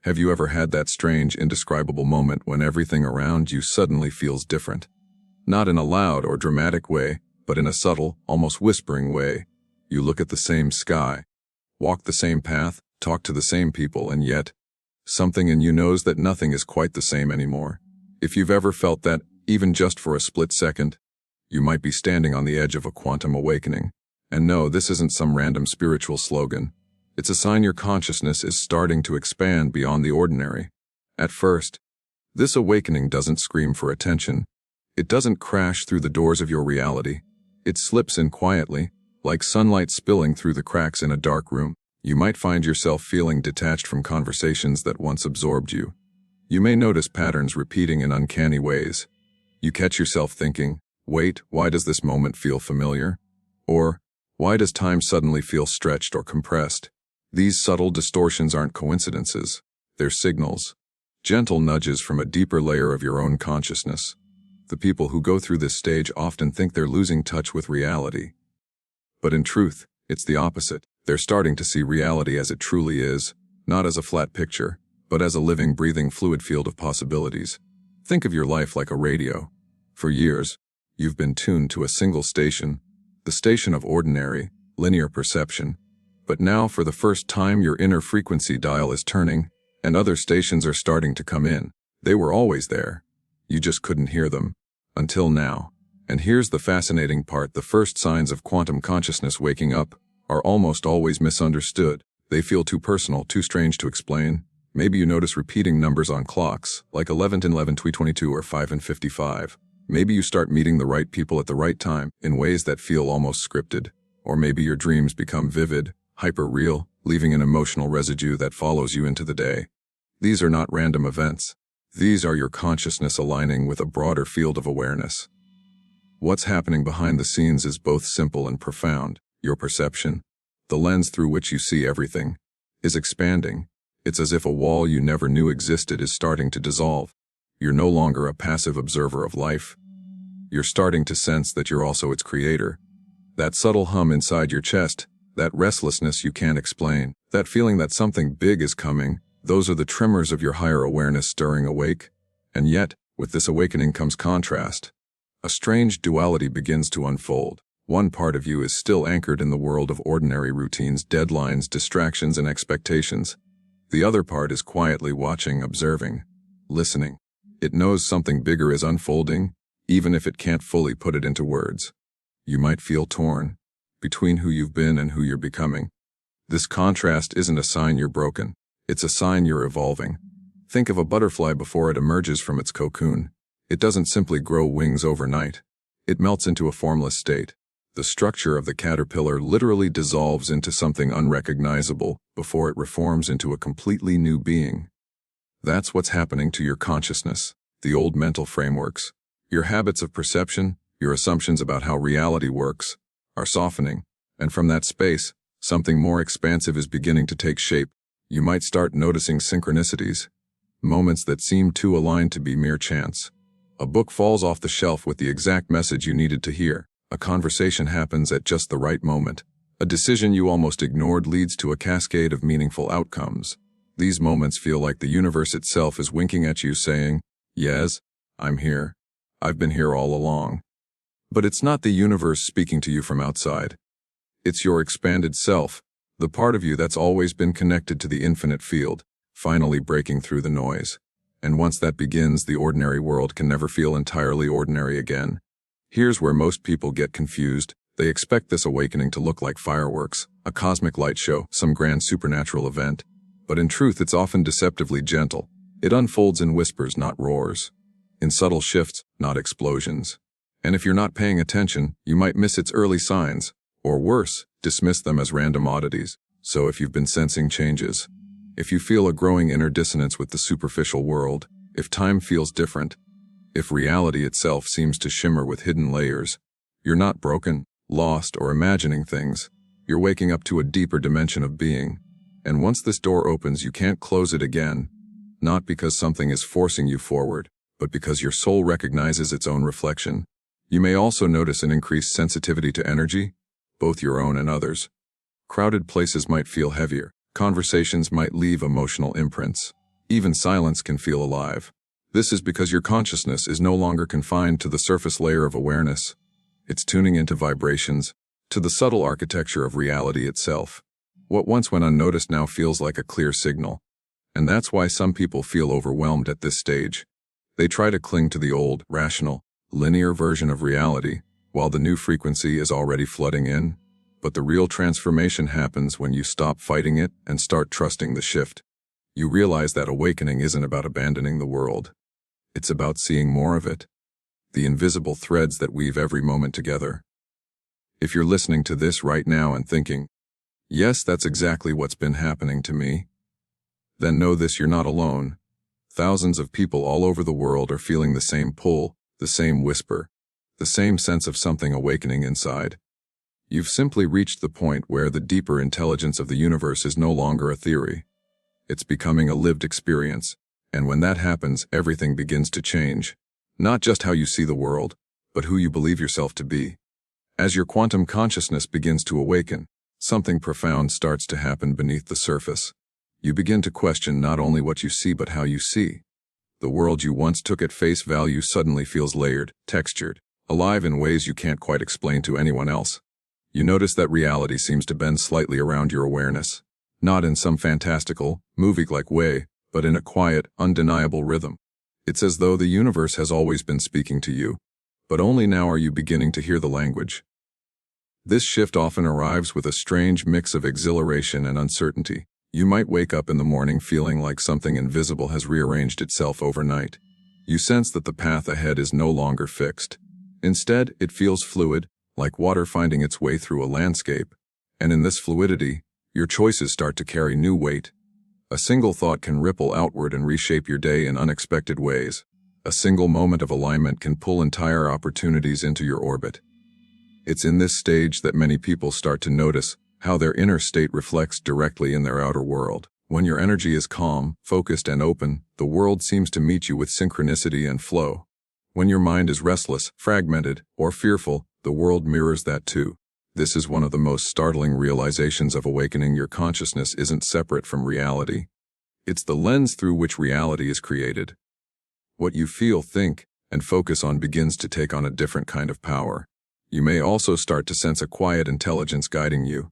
Have you ever had that strange, indescribable moment when everything around you suddenly feels different? Not in a loud or dramatic way, but in a subtle, almost whispering way. You look at the same sky, walk the same path, talk to the same people, and yet, something in you knows that nothing is quite the same anymore. If you've ever felt that, even just for a split second, you might be standing on the edge of a quantum awakening. And no, this isn't some random spiritual slogan. It's a sign your consciousness is starting to expand beyond the ordinary. At first, this awakening doesn't scream for attention. It doesn't crash through the doors of your reality. It slips in quietly, like sunlight spilling through the cracks in a dark room. You might find yourself feeling detached from conversations that once absorbed you. You may notice patterns repeating in uncanny ways. You catch yourself thinking, wait, why does this moment feel familiar? Or, why does time suddenly feel stretched or compressed? These subtle distortions aren't coincidences. They're signals. Gentle nudges from a deeper layer of your own consciousness. The people who go through this stage often think they're losing touch with reality. But in truth, it's the opposite. They're starting to see reality as it truly is, not as a flat picture, but as a living, breathing, fluid field of possibilities. Think of your life like a radio. For years, you've been tuned to a single station, the station of ordinary, linear perception. But now, for the first time, your inner frequency dial is turning, and other stations are starting to come in. They were always there. You just couldn't hear them. Until now. And here's the fascinating part: the first signs of quantum consciousness waking up are almost always misunderstood. They feel too personal, too strange to explain. Maybe you notice repeating numbers on clocks, like 11 and 11, 22, or 5 and 55. Maybe you start meeting the right people at the right time, in ways that feel almost scripted. Or maybe your dreams become vivid, hyper-real, leaving an emotional residue that follows you into the day. These are not random events. These are your consciousness aligning with a broader field of awareness. What's happening behind the scenes is both simple and profound. Your perception, the lens through which you see everything, is expanding. It's as if a wall you never knew existed is starting to dissolve. You're no longer a passive observer of life. You're starting to sense that you're also its creator. That subtle hum inside your chest, that restlessness you can't explain, that feeling that something big is coming, those are the tremors of your higher awareness stirring awake. And yet, with this awakening comes contrast. A strange duality begins to unfold. One part of you is still anchored in the world of ordinary routines, deadlines, distractions, and expectations. The other part is quietly watching, observing, listening. It knows something bigger is unfolding, even if it can't fully put it into words. You might feel torn between who you've been and who you're becoming. This contrast isn't a sign you're broken. It's a sign you're evolving. Think of a butterfly before it emerges from its cocoon. It doesn't simply grow wings overnight. It melts into a formless state. The structure of the caterpillar literally dissolves into something unrecognizable before it reforms into a completely new being. That's what's happening to your consciousness, the old mental frameworks. Your habits of perception, your assumptions about how reality works, are softening, and from that space, something more expansive is beginning to take shape. You might start noticing synchronicities, moments that seem too aligned to be mere chance. A book falls off the shelf with the exact message you needed to hear. A conversation happens at just the right moment. A decision you almost ignored leads to a cascade of meaningful outcomes. These moments feel like the universe itself is winking at you saying, yes, I'm here. I've been here all along. But it's not the universe speaking to you from outside. It's your expanded self, the part of you that's always been connected to the infinite field, finally breaking through the noise. And once that begins, the ordinary world can never feel entirely ordinary again. Here's where most people get confused. They expect this awakening to look like fireworks, a cosmic light show, some grand supernatural event. But in truth, it's often deceptively gentle. It unfolds in whispers, not roars. In subtle shifts, not explosions. And if you're not paying attention, you might miss its early signs, or worse, dismiss them as random oddities. So if you've been sensing changes, if you feel a growing inner dissonance with the superficial world, if time feels different, if reality itself seems to shimmer with hidden layers, you're not broken, lost, or imagining things. You're waking up to a deeper dimension of being. And once this door opens, you can't close it again, not because something is forcing you forward, but because your soul recognizes its own reflection. You may also notice an increased sensitivity to energy, both your own and others. Crowded places might feel heavier. Conversations might leave emotional imprints. Even silence can feel alive. This is because your consciousness is no longer confined to the surface layer of awareness. It's tuning into vibrations, to the subtle architecture of reality itself. What once went unnoticed now feels like a clear signal. And that's why some people feel overwhelmed at this stage. They try to cling to the old, rational, linear version of reality, while the new frequency is already flooding in. But the real transformation happens when you stop fighting it and start trusting the shift. You realize that awakening isn't about abandoning the world. It's about seeing more of it. The invisible threads that weave every moment together. If you're listening to this right now and thinking, yes, that's exactly what's been happening to me, then know this: you're not alone. Thousands of people all over the world are feeling the same pull, the same whisper, the same sense of something awakening inside. You've simply reached the point where the deeper intelligence of the universe is no longer a theory. It's becoming a lived experience, and when that happens, everything begins to change. Not just how you see the world, but who you believe yourself to be. As your quantum consciousness begins to awaken, something profound starts to happen beneath the surface. You begin to question not only what you see but how you see. The world you once took at face value suddenly feels layered, textured, alive in ways you can't quite explain to anyone else. You notice that reality seems to bend slightly around your awareness, not in some fantastical, movie-like way, but in a quiet, undeniable rhythm. It's as though the universe has always been speaking to you, but only now are you beginning to hear the language. This shift often arrives with a strange mix of exhilaration and uncertainty. You might wake up in the morning feeling like something invisible has rearranged itself overnight. You sense that the path ahead is no longer fixed. Instead, it feels fluid, like water finding its way through a landscape. And in this fluidity, your choices start to carry new weight. A single thought can ripple outward and reshape your day in unexpected ways. A single moment of alignment can pull entire opportunities into your orbit. It's in this stage that many people start to notice how their inner state reflects directly in their outer world. When your energy is calm, focused, and open, the world seems to meet you with synchronicity and flow. When your mind is restless, fragmented, or fearful, the world mirrors that too. This is one of the most startling realizations of awakening. Your consciousness isn't separate from reality. It's the lens through which reality is created. What you feel, think, and focus on begins to take on a different kind of power. You may also start to sense a quiet intelligence guiding you,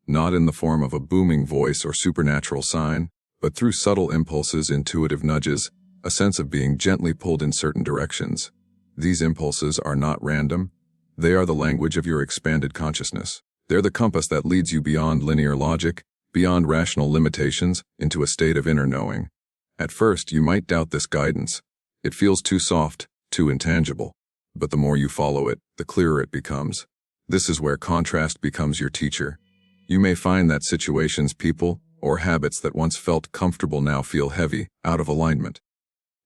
not in the form of a booming voice or supernatural sign, but through subtle impulses, intuitive nudges, a sense of being gently pulled in certain directions. These impulses are not random. They are the language of your expanded consciousness. They're the compass that leads you beyond linear logic, beyond rational limitations, into a state of inner knowing. At first, you might doubt this guidance. It feels too soft, too intangible. But the more you follow it, the clearer it becomes. This is where contrast becomes your teacher. You may find that situations, people, or habits that once felt comfortable now feel heavy, out of alignment.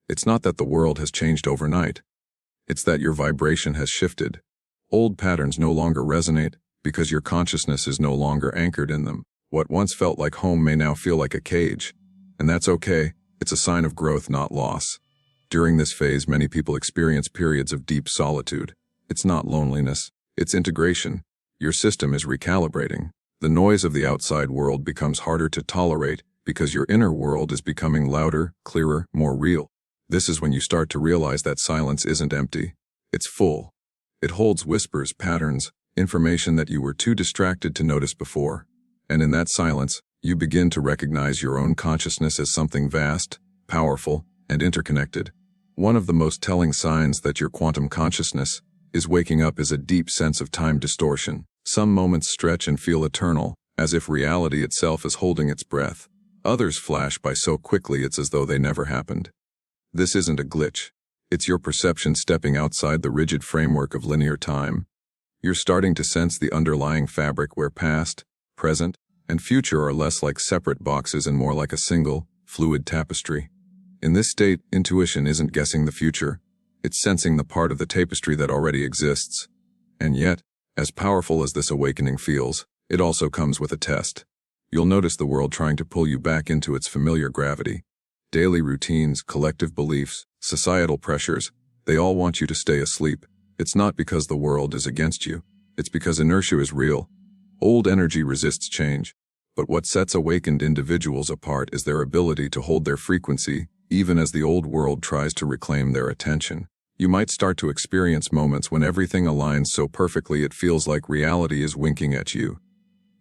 It's not that the world has changed overnight. It's that your vibration has shifted. Old patterns no longer resonate because your consciousness is no longer anchored in them. What once felt like home may now feel like a cage. And that's okay. It's a sign of growth, not loss. During this phase, many people experience periods of deep solitude. It's not loneliness. It's integration. Your system is recalibrating. The noise of the outside world becomes harder to tolerate because your inner world is becoming louder, clearer, more real. This is when you start to realize that silence isn't empty. It's full. It holds whispers, patterns, information that you were too distracted to notice before. And in that silence, you begin to recognize your own consciousness as something vast, powerful, and interconnected. One of the most telling signs that your quantum consciousness is waking up is a deep sense of time distortion. Some moments stretch and feel eternal, as if reality itself is holding its breath. Others flash by so quickly it's as though they never happened. This isn't a glitch. It's your perception stepping outside the rigid framework of linear time. You're starting to sense the underlying fabric where past, present, and future are less like separate boxes and more like a single, fluid tapestry. In this state, intuition isn't guessing the future. It's sensing the part of the tapestry that already exists. And yet, as powerful as this awakening feels, it also comes with a test. You'll notice the world trying to pull you back into its familiar gravity. Daily routines, collective beliefs, societal pressures, they all want you to stay asleep. It's not because the world is against you. It's because inertia is real. Old energy resists change. But what sets awakened individuals apart is their ability to hold their frequency, even as the old world tries to reclaim their attention. You might start to experience moments when everything aligns so perfectly it feels like reality is winking at you.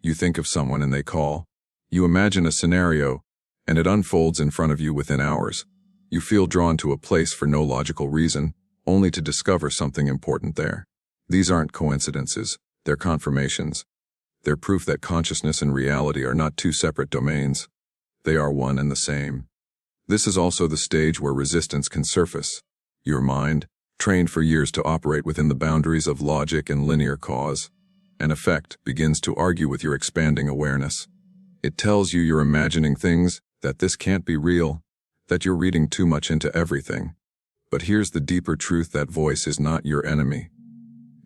You think of someone and they call. You imagine a scenario, and it unfolds in front of you within hours. You feel drawn to a place for no logical reason, only to discover something important there. These aren't coincidences, they're confirmations. They're proof that consciousness and reality are not two separate domains. They are one and the same. This is also the stage where resistance can surface. Your mind, trained for years to operate within the boundaries of logic and linear cause and effect, begins to argue with your expanding awareness. It tells you you're imagining things, that this can't be real, that you're reading too much into everything. But here's the deeper truth: that voice is not your enemy.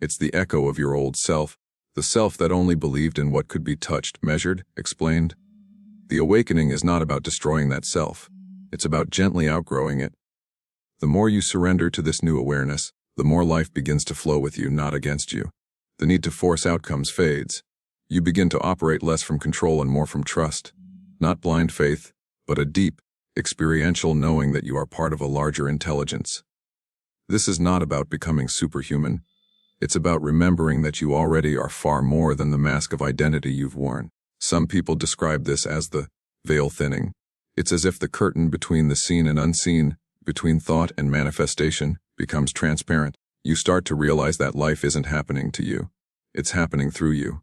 It's the echo of your old self, the self that only believed in what could be touched, measured, explained. The awakening is not about destroying that self. It's about gently outgrowing it. The more you surrender to this new awareness, the more life begins to flow with you, not against you. The need to force outcomes fades. You begin to operate less from control and more from trust. Not blind faith, but a deep, experiential knowing that you are part of a larger intelligence. This is not about becoming superhuman. It's about remembering that you already are far more than the mask of identity you've worn. Some people describe this as the veil thinning. It's as if the curtain between the seen and unseen, between thought and manifestation, becomes transparent. You start to realize that life isn't happening to you. It's happening through you.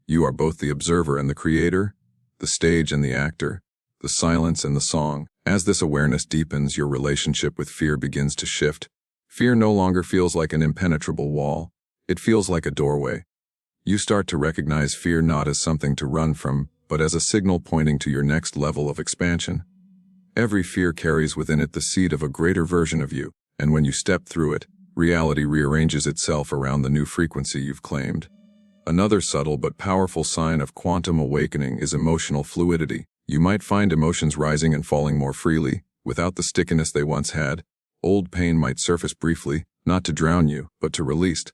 You are both the observer and the creator, the stage and the actor, the silence and the song. As this awareness deepens, your relationship with fear begins to shift. Fear no longer feels like an impenetrable wall. It feels like a doorway. You start to recognize fear not as something to run from, but as a signal pointing to your next level of expansion. Every fear carries within it the seed of a greater version of you, and when you step through it, reality rearranges itself around the new frequency you've claimed. Another subtle but powerful sign of quantum awakening is emotional fluidity. You might find emotions rising and falling more freely, without the stickiness they once had. Old pain might surface briefly, not to drown you, but to release.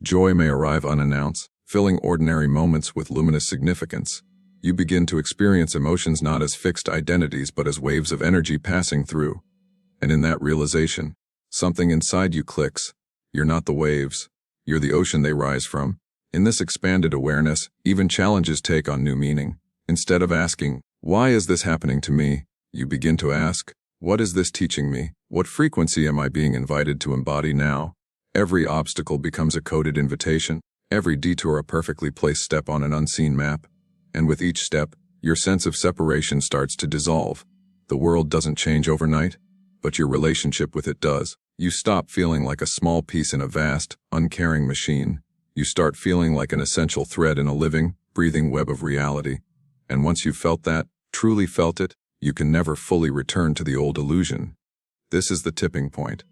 Joy may arrive unannounced, filling ordinary moments with luminous significance. You begin to experience emotions not as fixed identities but as waves of energy passing through. And in that realization, something inside you clicks. You're not the waves. You're the ocean they rise from. In this expanded awareness, even challenges take on new meaning. Instead of asking, "Why is this happening to me?" you begin to ask, "What is this teaching me? What frequency am I being invited to embody now?" Every obstacle becomes a coded invitation, every detour a perfectly placed step on an unseen map. And with each step, your sense of separation starts to dissolve. The world doesn't change overnight, but your relationship with it does. You stop feeling like a small piece in a vast, uncaring machine. You start feeling like an essential thread in a living, breathing web of reality. And once you've felt that, truly felt it, you can never fully return to the old illusion. This is the tipping point.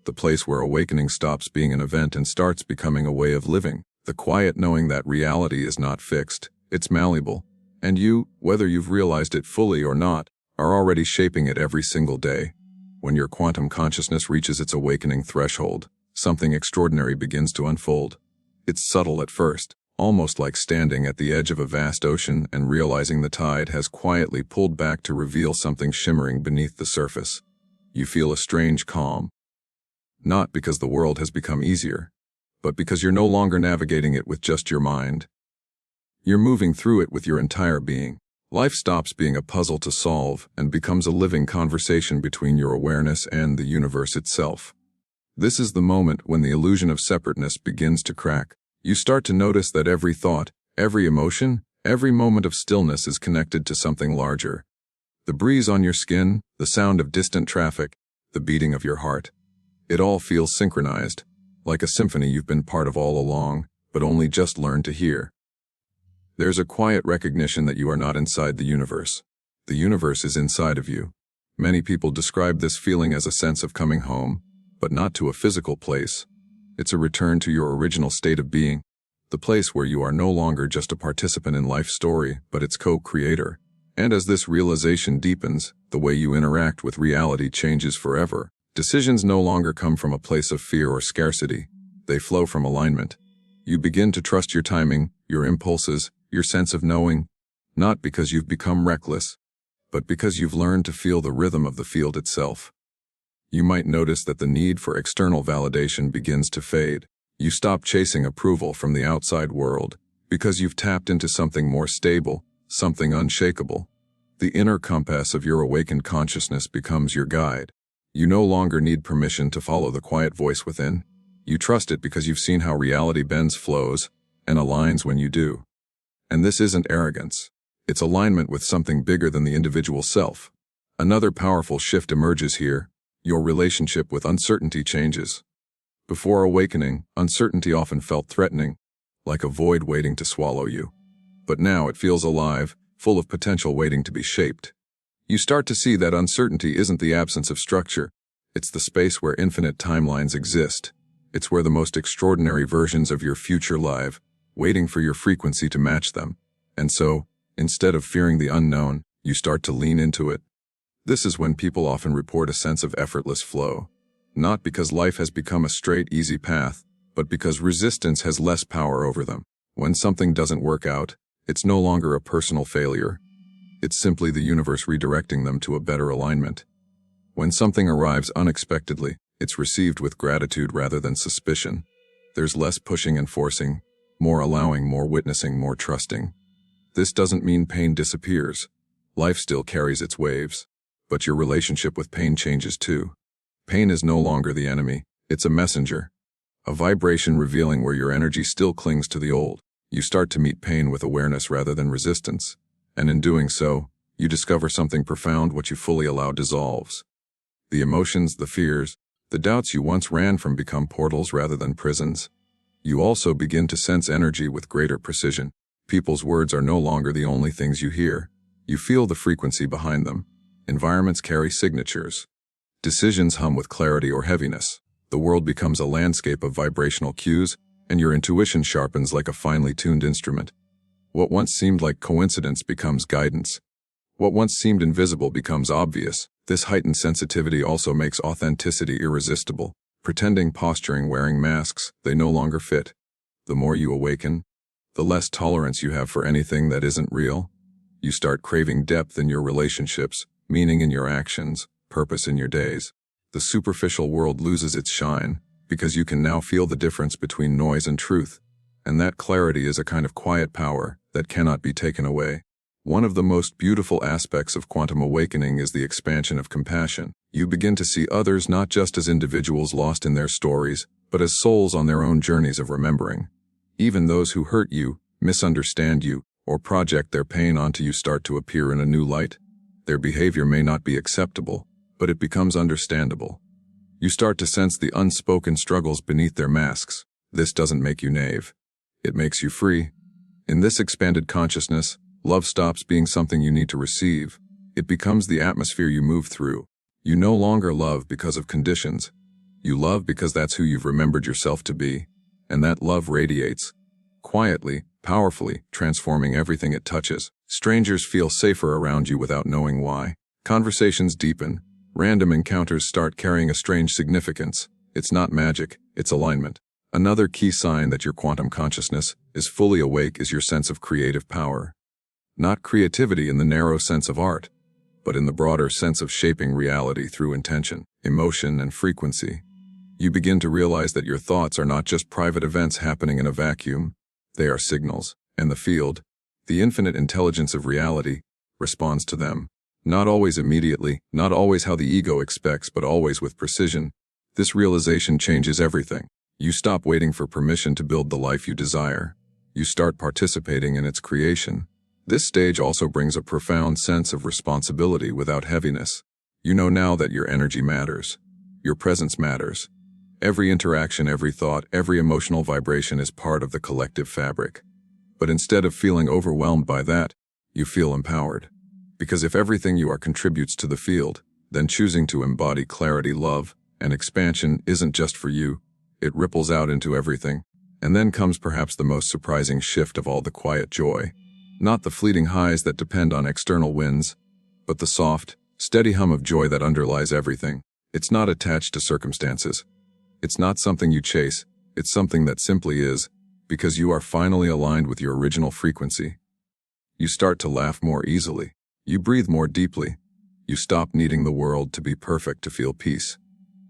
The place where awakening stops being an event and starts becoming a way of living. The quiet knowing that reality is not fixed, it's malleable. And you, whether you've realized it fully or not, are already shaping it every single day. When your quantum consciousness reaches its awakening threshold, something extraordinary begins to unfold. It's subtle at first, almost like standing at the edge of a vast ocean and realizing the tide has quietly pulled back to reveal something shimmering beneath the surface. You feel a strange calm. Not because the world has become easier, but because you're no longer navigating it with just your mind. You're moving through it with your entire being. Life stops being a puzzle to solve and becomes a living conversation between your awareness and the universe itself. This is the moment when the illusion of separateness begins to crack. You start to notice that every thought, every emotion, every moment of stillness is connected to something larger. The breeze on your skin, the sound of distant traffic, the beating of your heart. It all feels synchronized, like a symphony you've been part of all along, but only just learned to hear. There's a quiet recognition that you are not inside the universe. The universe is inside of you. Many people describe this feeling as a sense of coming home, but not to a physical place. It's a return to your original state of being, the place where you are no longer just a participant in life's story, but its co-creator. And as this realization deepens, the way you interact with reality changes forever. Decisions no longer come from a place of fear or scarcity. They flow from alignment. You begin to trust your timing, your impulses, your sense of knowing. Not because you've become reckless, but because you've learned to feel the rhythm of the field itself. You might notice that the need for external validation begins to fade. You stop chasing approval from the outside world because you've tapped into something more stable, something unshakable. The inner compass of your awakened consciousness becomes your guide. You no longer need permission to follow the quiet voice within. You trust it because you've seen how reality bends, flows, and aligns when you do. And this isn't arrogance. It's alignment with something bigger than the individual self. Another powerful shift emerges here. Your relationship with uncertainty changes. Before awakening, uncertainty often felt threatening, like a void waiting to swallow you. But now it feels alive, full of potential waiting to be shaped. You start to see that uncertainty isn't the absence of structure. It's the space where infinite timelines exist. It's where the most extraordinary versions of your future live, waiting for your frequency to match them. And so, instead of fearing the unknown, you start to lean into it. This is when people often report a sense of effortless flow. Not because life has become a straight, easy path, but because resistance has less power over them. When something doesn't work out, it's no longer a personal failure. It's simply the universe redirecting them to a better alignment. When something arrives unexpectedly, it's received with gratitude rather than suspicion. There's less pushing and forcing, more allowing, more witnessing, more trusting. This doesn't mean pain disappears. Life still carries its waves. But your relationship with pain changes too. Pain is no longer the enemy, it's a messenger. A vibration revealing where your energy still clings to the old. You start to meet pain with awareness rather than resistance. And in doing so, you discover something profound. What you fully allow dissolves. The emotions, the fears, the doubts you once ran from become portals rather than prisons. You also begin to sense energy with greater precision. People's words are no longer the only things you hear. You feel the frequency behind them. Environments carry signatures. Decisions hum with clarity or heaviness. The world becomes a landscape of vibrational cues, and your intuition sharpens like a finely tuned instrument. What once seemed like coincidence becomes guidance. What once seemed invisible becomes obvious. This heightened sensitivity also makes authenticity irresistible. Pretending, posturing, wearing masks, they no longer fit. The more you awaken, the less tolerance you have for anything that isn't real. You start craving depth in your relationships, meaning in your actions, purpose in your days. The superficial world loses its shine, because you can now feel the difference between noise and truth. And that clarity is a kind of quiet power that cannot be taken away. One of the most beautiful aspects of quantum awakening is the expansion of compassion. You begin to see others not just as individuals lost in their stories, but as souls on their own journeys of remembering. Even those who hurt you, misunderstand you, or project their pain onto you start to appear in a new light. Their behavior may not be acceptable, but it becomes understandable. You start to sense the unspoken struggles beneath their masks. This doesn't make you naive. It makes you free. In this expanded consciousness, love stops being something you need to receive. It becomes the atmosphere you move through. You no longer love because of conditions. You love because that's who you've remembered yourself to be. And that love radiates, quietly, powerfully, transforming everything it touches. Strangers feel safer around you without knowing why. Conversations deepen. Random encounters start carrying a strange significance. It's not magic, it's alignment. Another key sign that your quantum consciousness is fully awake is your sense of creative power. Not creativity in the narrow sense of art, but in the broader sense of shaping reality through intention, emotion, and frequency. You begin to realize that your thoughts are not just private events happening in a vacuum. They are signals, and the field, the infinite intelligence of reality, responds to them. Not always immediately, not always how the ego expects, but always with precision. This realization changes everything. You stop waiting for permission to build the life you desire. You start participating in its creation. This stage also brings a profound sense of responsibility without heaviness. You know now that your energy matters. Your presence matters. Every interaction, every thought, every emotional vibration is part of the collective fabric. But instead of feeling overwhelmed by that, you feel empowered. Because if everything you are contributes to the field, then choosing to embody clarity, love, and expansion isn't just for you. It ripples out into everything. And then comes perhaps the most surprising shift of all, the quiet joy. Not the fleeting highs that depend on external winds, but the soft, steady hum of joy that underlies everything. It's not attached to circumstances. It's not something you chase. It's something that simply is, because you are finally aligned with your original frequency. You start to laugh more easily. You breathe more deeply. You stop needing the world to be perfect to feel peace.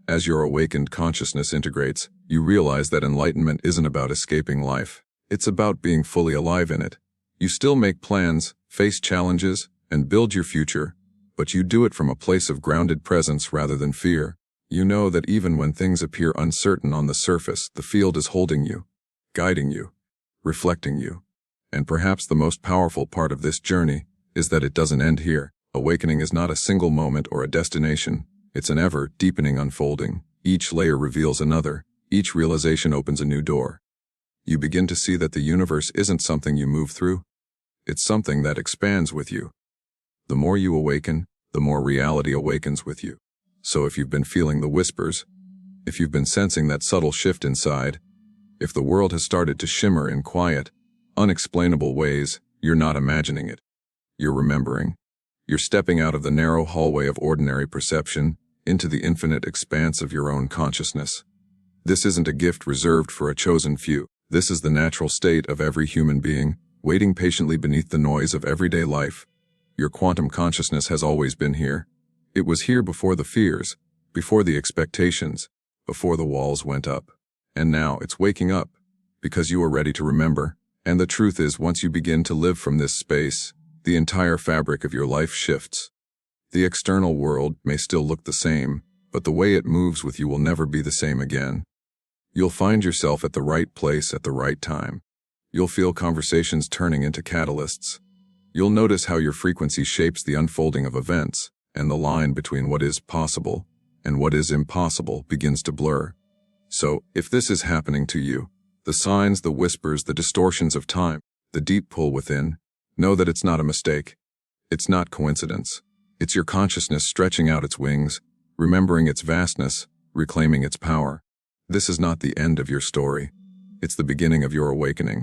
As your awakened consciousness integrates, you realize that enlightenment isn't about escaping life. It's about being fully alive in it. You still make plans, face challenges, and build your future, but you do it from a place of grounded presence rather than fear. You know that even when things appear uncertain on the surface, the field is holding you, guiding you, reflecting you. And perhaps the most powerful part of this journey is that it doesn't end here. Awakening is not a single moment or a destination. It's an ever-deepening unfolding. Each layer reveals another. Each realization opens a new door. You begin to see that the universe isn't something you move through. It's something that expands with you. The more you awaken, the more reality awakens with you. So if you've been feeling the whispers, if you've been sensing that subtle shift inside, if the world has started to shimmer in quiet, unexplainable ways, you're not imagining it. You're remembering. You're stepping out of the narrow hallway of ordinary perception into the infinite expanse of your own consciousness. This isn't a gift reserved for a chosen few. This is the natural state of every human being, waiting patiently beneath the noise of everyday life. Your quantum consciousness has always been here. It was here before the fears, before the expectations, before the walls went up. And now it's waking up, because you are ready to remember. And the truth is, once you begin to live from this space, the entire fabric of your life shifts. The external world may still look the same, but the way it moves with you will never be the same again. You'll find yourself at the right place at the right time. You'll feel conversations turning into catalysts. You'll notice how your frequency shapes the unfolding of events, and the line between what is possible and what is impossible begins to blur. So, if this is happening to you, the signs, the whispers, the distortions of time, the deep pull within, know that it's not a mistake. It's not coincidence. It's your consciousness stretching out its wings, remembering its vastness, reclaiming its power. This is not the end of your story. It's the beginning of your awakening.